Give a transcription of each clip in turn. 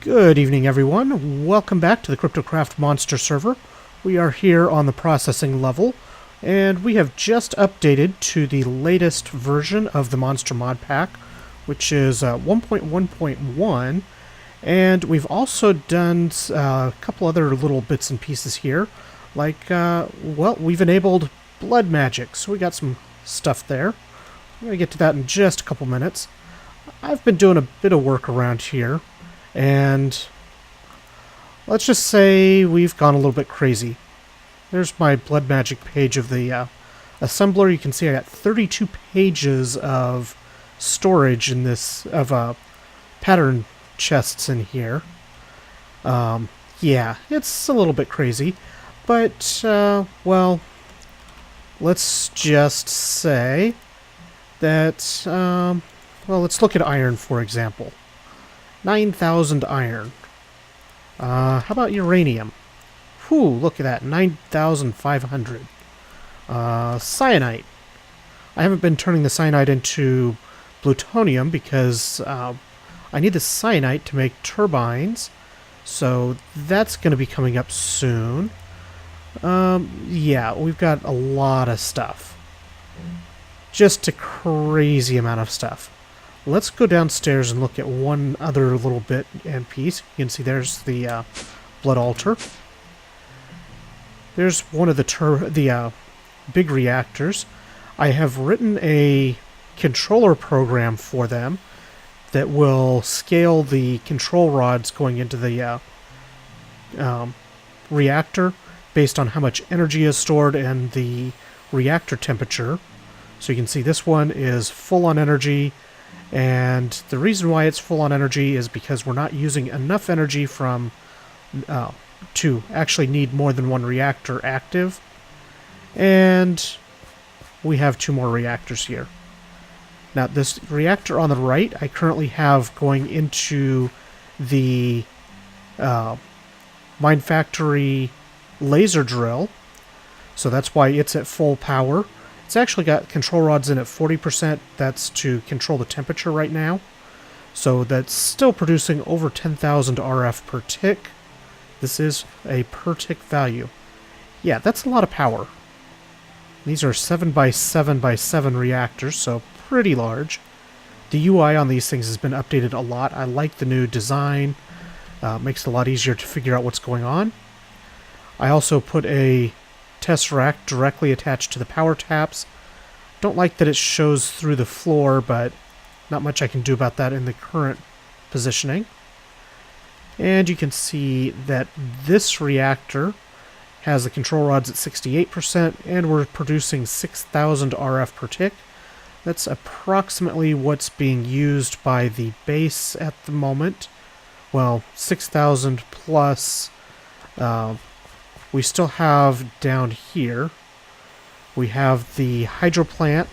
Good evening, everyone. Welcome back to the Kryptocraft Monster server. We are here on the processing level, and we have just updated to the latest version of the Monster mod pack, which is 1.1.1, and we've also done a couple other little bits and pieces here, like, well, we've enabled blood magic, so we got some stuff there. I'm going to get to that in just a couple minutes. I've been doing a bit of work around here, and let's just say we've gone a little bit crazy. There's my blood magic page of the assembler. You can see I got 32 pages of storage in this, of pattern chests in here. Yeah, it's a little bit crazy, but, well, let's just say that, well, let's look at iron, for example. 9,000 iron. How about uranium? Whew, look at that, 9,500. Cyanite. I haven't been turning the cyanite into plutonium because I need the cyanite to make turbines, so that's going to be coming up soon. Yeah, we've got a lot of stuff. Just a crazy amount of stuff. Let's go downstairs and look at one other little bit and piece. You can see there's the blood altar. There's one of the big reactors. I have written a controller program for them that will scale the control rods going into the reactor based on how much energy is stored and the reactor temperature. So you can see this one is full on energy. And the reason why it's full on energy is because we're not using enough energy from to actually need more than one reactor active. And we have 2 more reactors here. Now this reactor on the right I currently have going into the Mine Factory laser drill. So that's why it's at full power. It's actually got control rods in at 40%. That's to control the temperature right now. So that's still producing over 10,000 RF per tick. This is a per tick value. Yeah, that's a lot of power. These are 7x7x7 reactors, so pretty large. The UI on these things has been updated a lot. I like the new design. Makes it a lot easier to figure out what's going on. I also put a Tesseract directly attached to the power taps. Don't like that it shows through the floor, but not much I can do about that in the current positioning. And you can see that this reactor has the control rods at 68%, and we're producing 6,000 RF per tick. That's approximately what's being used by the base at the moment. Well, 6,000 plus... we still have down here, we have the hydro plant,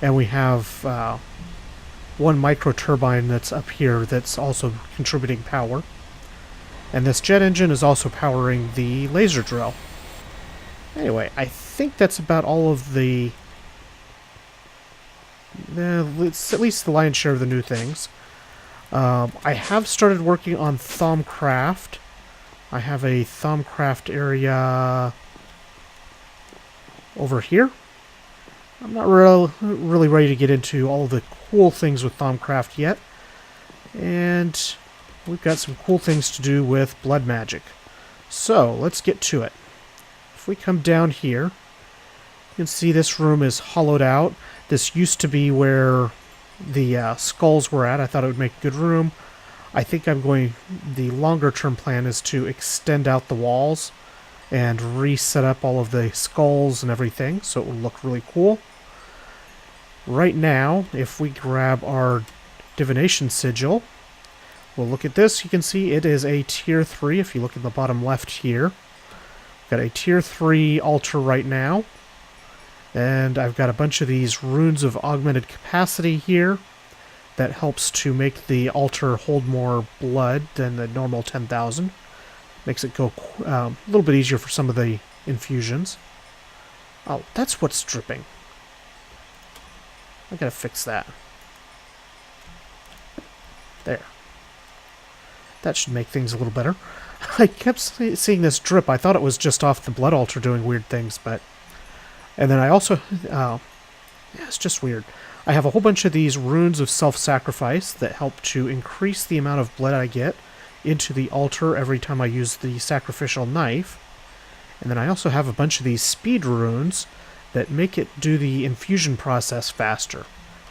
and we have one micro turbine that's up here that's also contributing power. And this jet engine is also powering the laser drill. Anyway, I think that's about all of the... it's at least the lion's share of the new things. I have started working on Thaumcraft. I have a Thaumcraft area over here. I'm not really ready to get into all the cool things with Thaumcraft yet. And we've got some cool things to do with blood magic. So, let's get to it. If we come down here, you can see this room is hollowed out. This used to be where the skulls were at. I thought it would make a good room. I think the longer term plan is to extend out the walls and reset up all of the skulls and everything, so it will look really cool. Right now, if we grab our divination sigil, we'll look at this. You can see it is a tier 3 if you look at the bottom left here. I've got a tier 3 altar right now, and I've got a bunch of these runes of augmented capacity here. That helps to make the altar hold more blood than the normal 10,000. Makes it go a little bit easier for some of the infusions. Oh, that's what's dripping. I gotta fix that. There. That should make things a little better. I kept seeing this drip. I thought it was just off the blood altar doing weird things, but... And then I also... yeah, it's just weird. I have a whole bunch of these runes of self-sacrifice that help to increase the amount of blood I get into the altar every time I use the sacrificial knife. And then I also have a bunch of these speed runes that make it do the infusion process faster.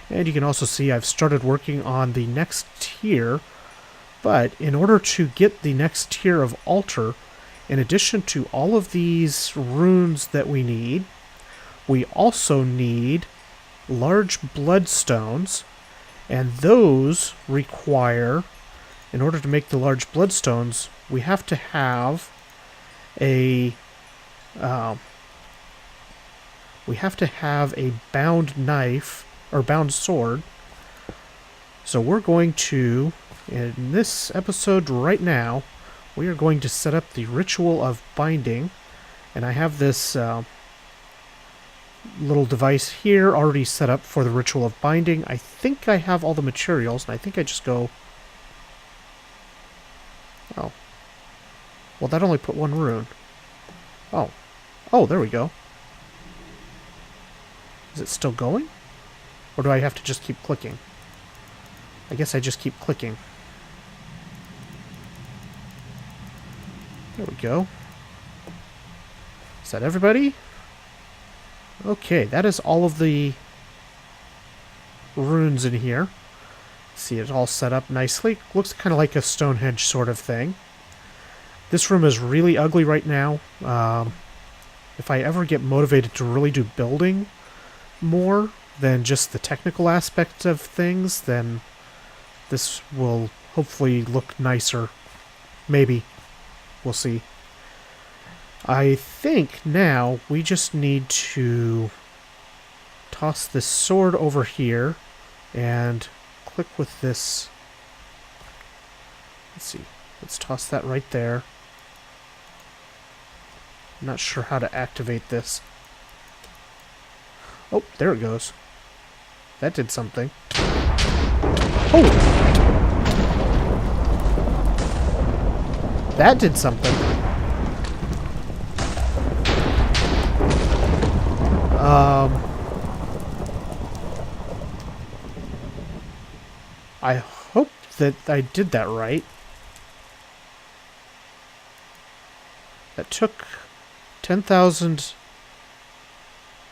And you can also see I've started working on the next tier, but in order to get the next tier of altar, in addition to all of these runes that we need, we also need large bloodstones, and those require, in order to make the large bloodstones, we have to have a bound knife, or bound sword. So we're going to, in this episode right now, we are going to set up the ritual of binding, and I have this little device here already set up for the ritual of binding. I think I have all the materials, and I think I just go... Oh. Well, that only put one rune. Oh. Oh, there we go. Is it still going? Or do I have to just keep clicking? I guess I just keep clicking. There we go. Is that everybody? Okay, that is all of the runes in here. See it all set up nicely. Looks kind of like a Stonehenge sort of thing. This room is really ugly right now. If I ever get motivated to really do building more than just the technical aspect of things, then this will hopefully look nicer. Maybe. We'll see. I think now we just need to toss this sword over here and click with this. Let's see. Let's toss that right there. I'm not sure how to activate this. Oh, there it goes. That did something. Oh! That did something. I hope that I did that right. That took 10,000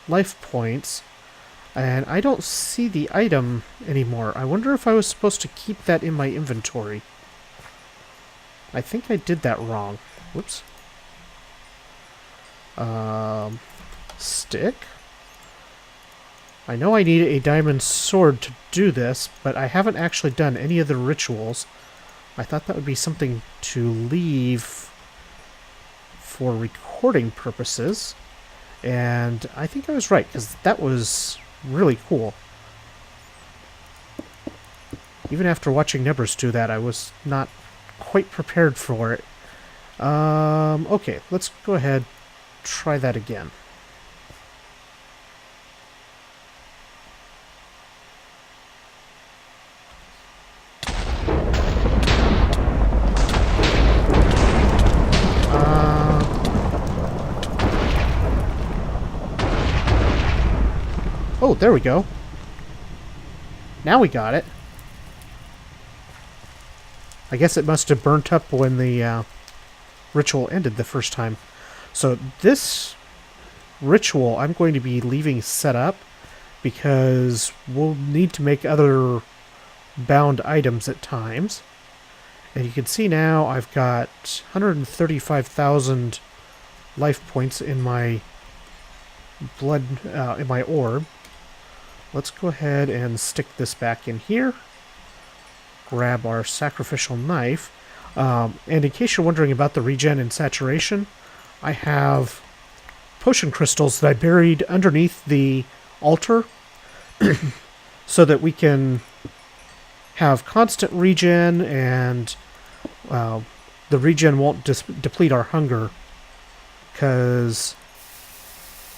life points, and I don't see the item anymore. I wonder if I was supposed to keep that in my inventory. I think I did that wrong. Whoops. Stick. I know I need a diamond sword to do this, but I haven't actually done any of the rituals. I thought that would be something to leave for recording purposes, and I think I was right, because that was really cool. Even after watching Nebers do that, I was not quite prepared for it. Okay, let's go ahead, try that again. Oh, there we go. Now we got it. I guess it must have burnt up when the ritual ended the first time. So this ritual I'm going to be leaving set up because we'll need to make other bound items at times. And you can see now I've got 135,000 life points in my blood, in my orb. Let's go ahead and stick this back in here. Grab our sacrificial knife. And in case you're wondering about the regen and saturation, I have potion crystals that I buried underneath the altar so that we can have constant regen, and the regen won't deplete our hunger, because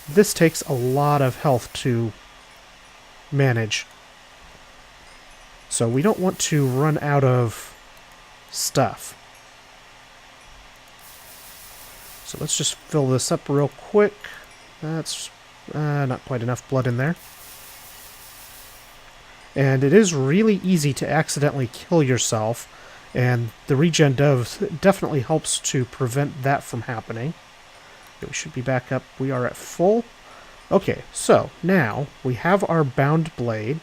this takes a lot of health to manage. So we don't want to run out of stuff. So let's just fill this up real quick. That's not quite enough blood in there. And it is really easy to accidentally kill yourself, and the regen definitely helps to prevent that from happening. Okay, we should be back up. We are at full. Okay, so now we have our bound blade.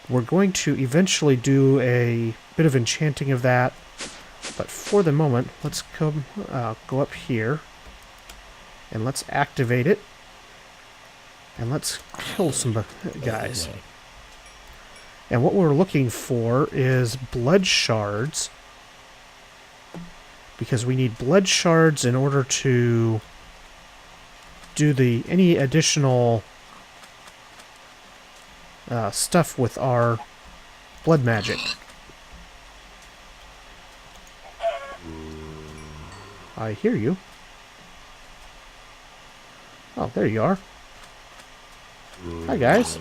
We're going to eventually do a bit of enchanting of that, but for the moment, let's go up here, and let's activate it, and let's kill some guys. And what we're looking for is blood shards, because we need blood shards in order to do any additional stuff with our blood magic. I hear you. Oh, there you are. Hi, guys.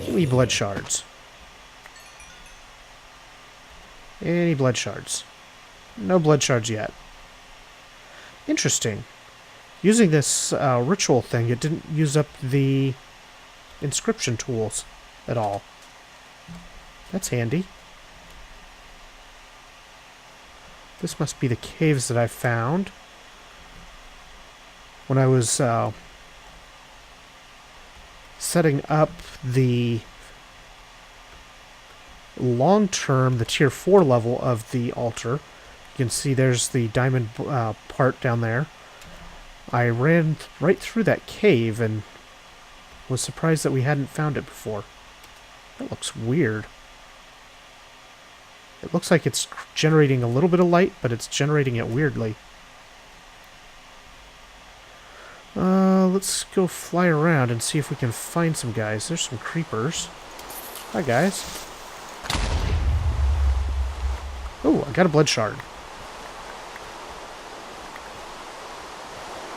Give me blood shards. Any blood shards? No blood shards yet. Interesting. Using this ritual thing, it didn't use up the inscription tools at all. That's handy. This must be the caves that I found when I was setting up the long-term, the tier 4 level of the altar. You can see there's the diamond part down there. I ran right through that cave and was surprised that we hadn't found it before. That looks weird. It looks like it's generating a little bit of light, but it's generating it weirdly. Let's go fly around and see if we can find some guys. There's some creepers. Hi, guys. Oh, I got a blood shard.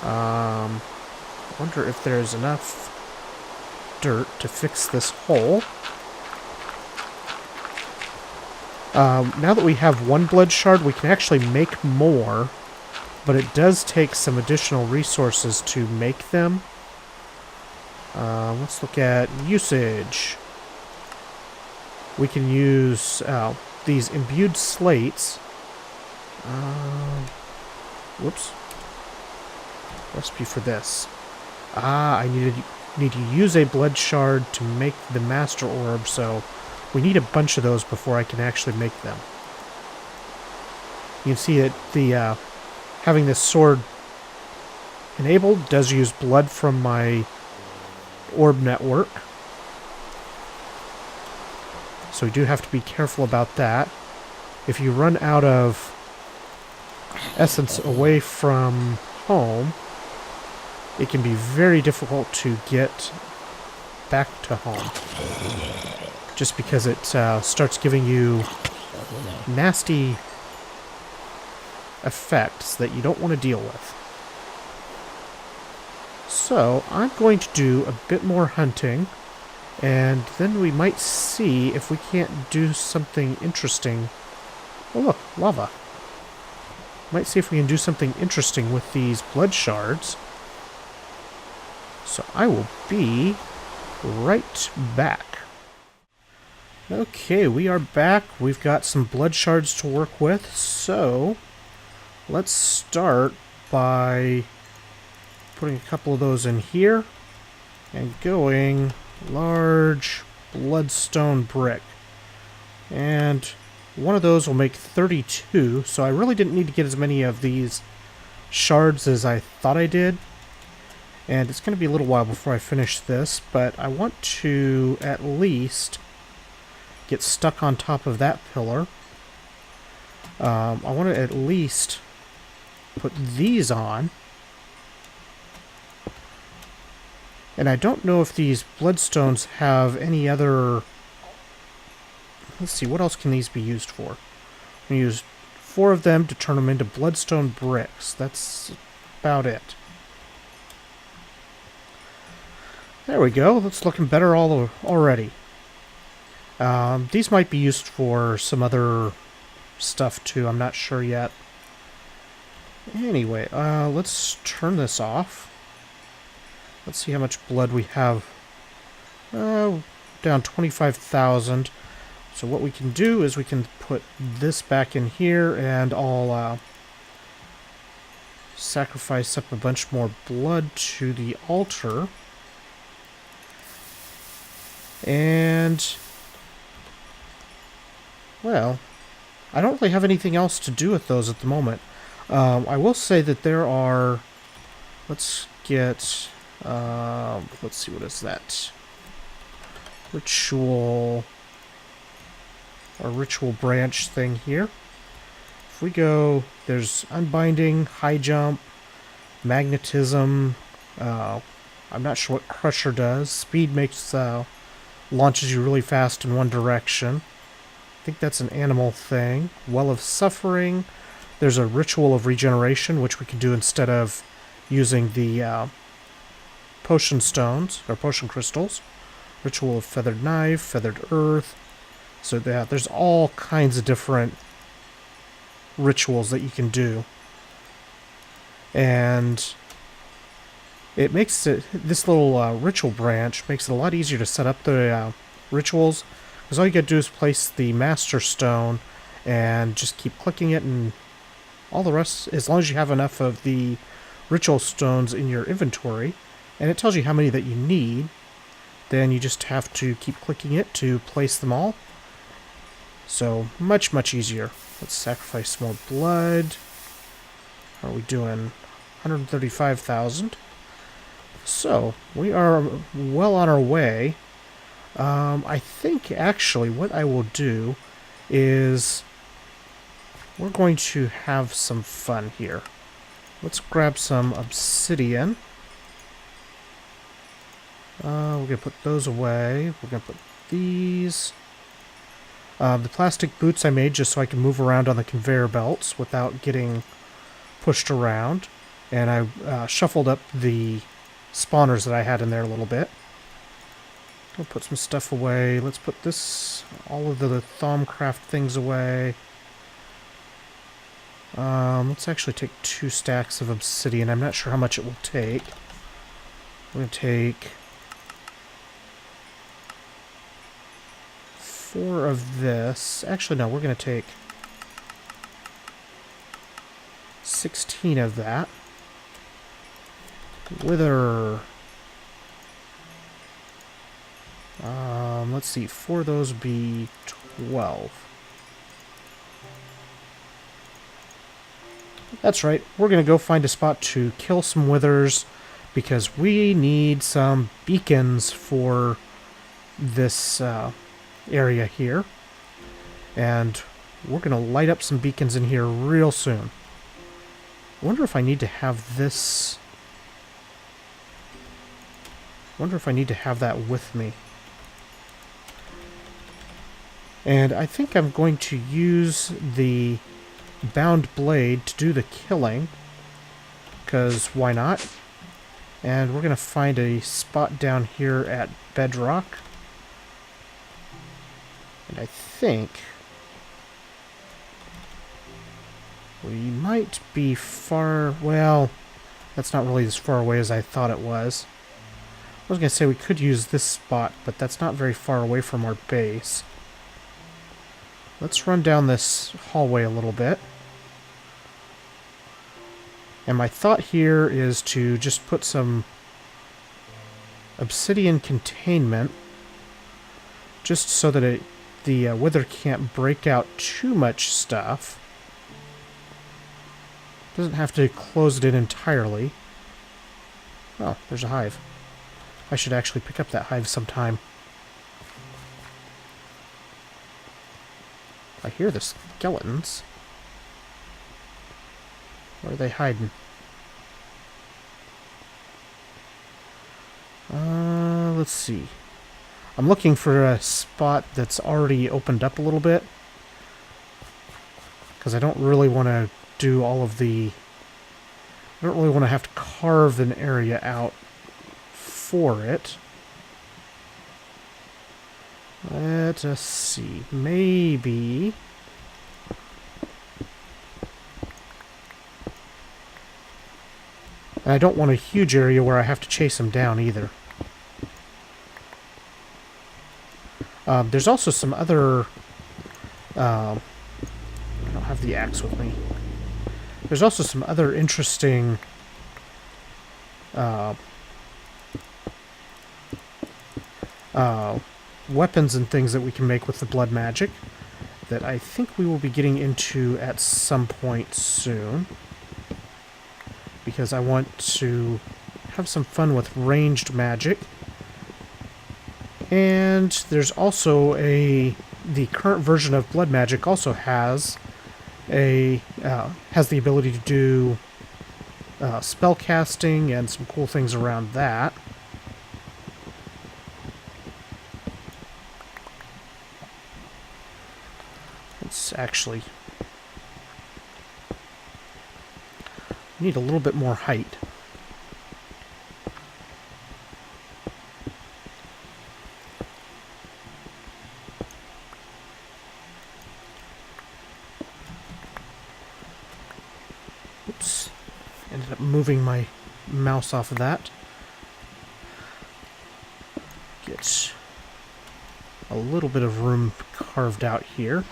I wonder if there's enough dirt to fix this hole. Now that we have one blood shard, we can actually make more, but it does take some additional resources to make them. Let's look at usage. We can use these imbued slates. Whoops. Recipe for this. I need to use a blood shard to make the master orb, so we need a bunch of those before I can actually make them. You can see that the having this sword enabled does use blood from my orb network. So we do have to be careful about that. If you run out of essence away from home, it can be very difficult to get back to home. Just because it starts giving you nasty effects that you don't want to deal with. So, I'm going to do a bit more hunting, and then we might see if we can't do something interesting. Oh look, lava. Might see if we can do something interesting with these blood shards. So I will be right back. Okay, we are back. We've got some blood shards to work with, so let's start by putting a couple of those in here and going large bloodstone brick. And one of those will make 32, so I really didn't need to get as many of these shards as I thought I did. And it's going to be a little while before I finish this, but I want to at least get stuck on top of that pillar. I want to at least put these on. And I don't know if these bloodstones have any other... Let's see, what else can these be used for? I'm going to use 4 of them to turn them into bloodstone bricks. That's about it. There we go. That's looking better already. These might be used for some other stuff too. I'm not sure yet. Anyway, let's turn this off. Let's see how much blood we have. Down 25,000. So what we can do is we can put this back in here, and I'll sacrifice up a bunch more blood to the altar. And, well, I don't really have anything else to do with those at the moment. I will say that there are... Let's get... let's see, what is that? Ritual... Our ritual branch thing here. If we go... There's unbinding, high jump, magnetism. I'm not sure what Crusher does. Speed makes... launches you really fast in one direction. I think that's an animal thing. Well of Suffering. There's a Ritual of Regeneration, which we can do instead of using the potion stones, or potion crystals. Ritual of Feathered Knife, Feathered Earth. So yeah, there's all kinds of different rituals that you can do. And it makes it, this little ritual branch makes it a lot easier to set up the rituals, because all you gotta do is place the master stone and just keep clicking it, and all the rest, as long as you have enough of the ritual stones in your inventory, and it tells you how many that you need, then you just have to keep clicking it to place them all. So much, much easier. Let's sacrifice more blood. How are we doing? 135,000. So, we are well on our way. I think, actually, what I will do is we're going to have some fun here. Let's grab some obsidian. We're going to put those away. We're going to put these. The plastic boots I made just so I can move around on the conveyor belts without getting pushed around. And I shuffled up the spawners that I had in there a little bit. I'll put some stuff away. Let's put this, all of the Thaumcraft things away. Let's actually take 2 stacks of obsidian. I'm not sure how much it will take. I'm going to take 4 of this. Actually, no, we're going to take 16 of that. Wither. Let's see, 4 of those would be 12. That's right, we're going to go find a spot to kill some withers, because we need some beacons for this area here. And we're going to light up some beacons in here real soon. I wonder if I need to have this... I wonder if I need to have that with me. And I think I'm going to use the bound blade to do the killing, because why not? And we're going to find a spot down here at Bedrock. And I think we might be far... Well, that's not really as far away as I thought it was. I was going to say we could use this spot, but that's not very far away from our base. Let's run down this hallway a little bit. And my thought here is to just put some obsidian containment, just so that the wither can't break out too much stuff. Doesn't have to close it in entirely. Oh, there's a hive. I should actually pick up that hive sometime. I hear the skeletons. Where are they hiding? Let's see. I'm looking for a spot that's already opened up a little bit, because I don't really want to do all of the... I don't really want to have to carve an area out for it. Let us see. Maybe... And I don't want a huge area where I have to chase him down either. There's also some other... I don't have the axe with me. There's also some other interesting... weapons and things that we can make with the blood magic that I think we will be getting into at some point soon. Because I want to have some fun with ranged magic. And there's also the current version of blood magic also has the ability to do spell casting and some cool things around that. Let's actually need a little bit more height. Oops. Ended up moving my mouse off of that. Get a little bit of room carved out here.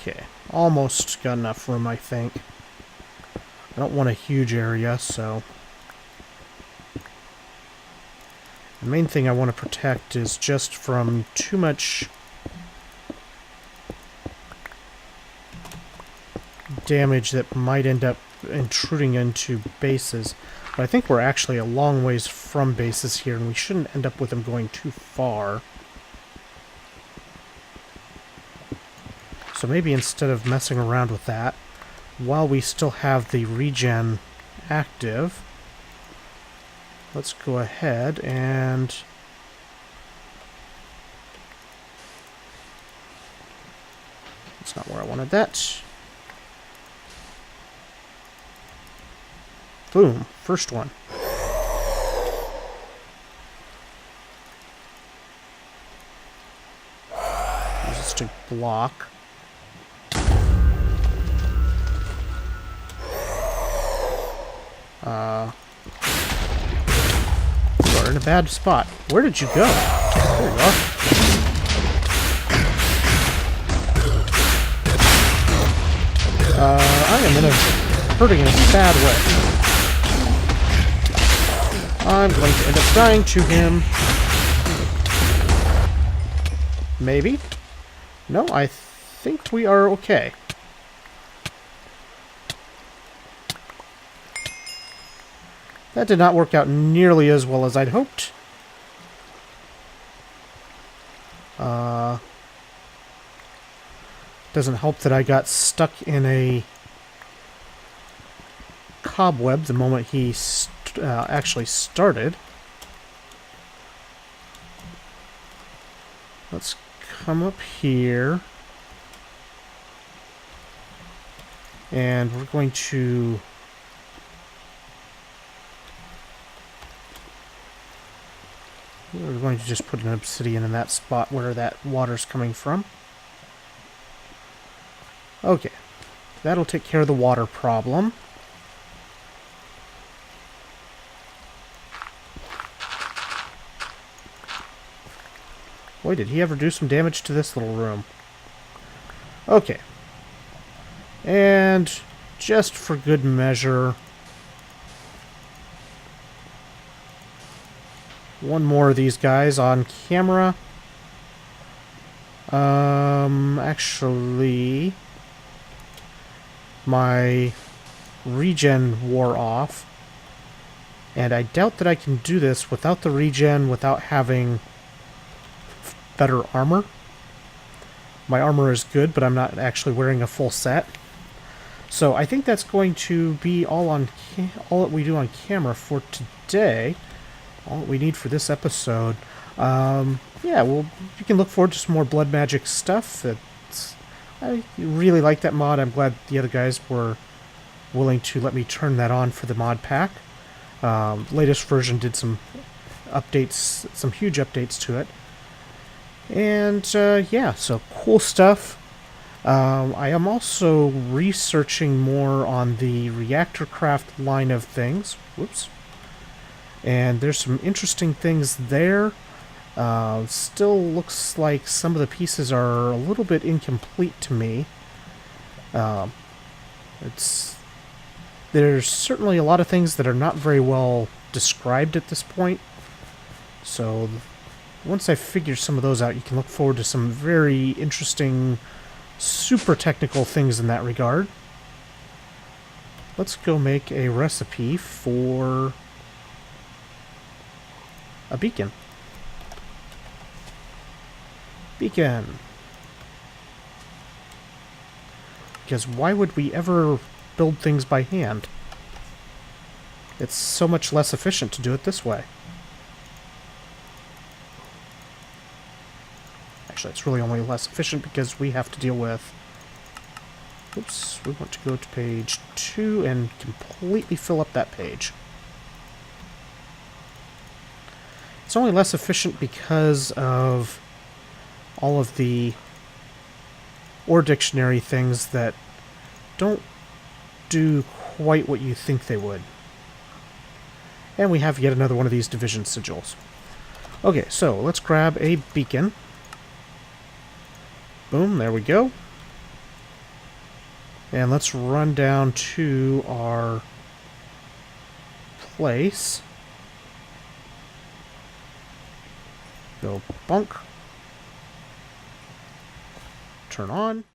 Okay, almost got enough room, I think. I don't want a huge area, so... The main thing I want to protect is just from too much damage that might end up intruding into bases. But I think we're actually a long ways from bases here, and we shouldn't end up with them going too far. So maybe instead of messing around with that, while we still have the regen active, let's go ahead and... That's not where I wanted that. Boom. First one. Use this to block. You are in a bad spot. Where did you go? There you are. I am hurting in a bad way. I'm going to end up dying to him. Maybe? No, I think we are okay. That did not work out nearly as well as I'd hoped. Doesn't help that I got stuck in a cobweb the moment he actually started. Let's come up here. And we're going to... We're going to just put an obsidian in that spot where that water's coming from. Okay. That'll take care of the water problem. Boy, did he ever do some damage to this little room. Okay. And just for good measure... one more of these guys on camera. Actually, my regen wore off, and I doubt that I can do this without the regen, without having better armor. My armor is good, but I'm not actually wearing a full set. So I think that's going to be all that we do on camera for today. All that we need for this episode. Yeah, well, you can look forward to some more blood magic stuff. I really like that mod. I'm glad the other guys were willing to let me turn that on for the mod pack. Latest version did some updates, some huge updates to it. And yeah, so cool stuff. I am also researching more on the Reactorcraft line of things. Whoops. And there's some interesting things there. Still looks like some of the pieces are a little bit incomplete to me. There's certainly a lot of things that are not very well described at this point. So once I figure some of those out, you can look forward to some very interesting, super technical things in that regard. Let's go make a recipe for a beacon. Beacon. Because why would we ever build things by hand? It's so much less efficient to do it this way. Actually, it's really only less efficient because we have to deal with... Oops, we want to go to page 2 and completely fill up that page. It's only less efficient because of all of the ore dictionary things that don't do quite what you think they would. And we have yet another one of these division sigils. Okay, so let's grab a beacon. Boom, there we go. And let's run down to our place. Go bonk. Turn on.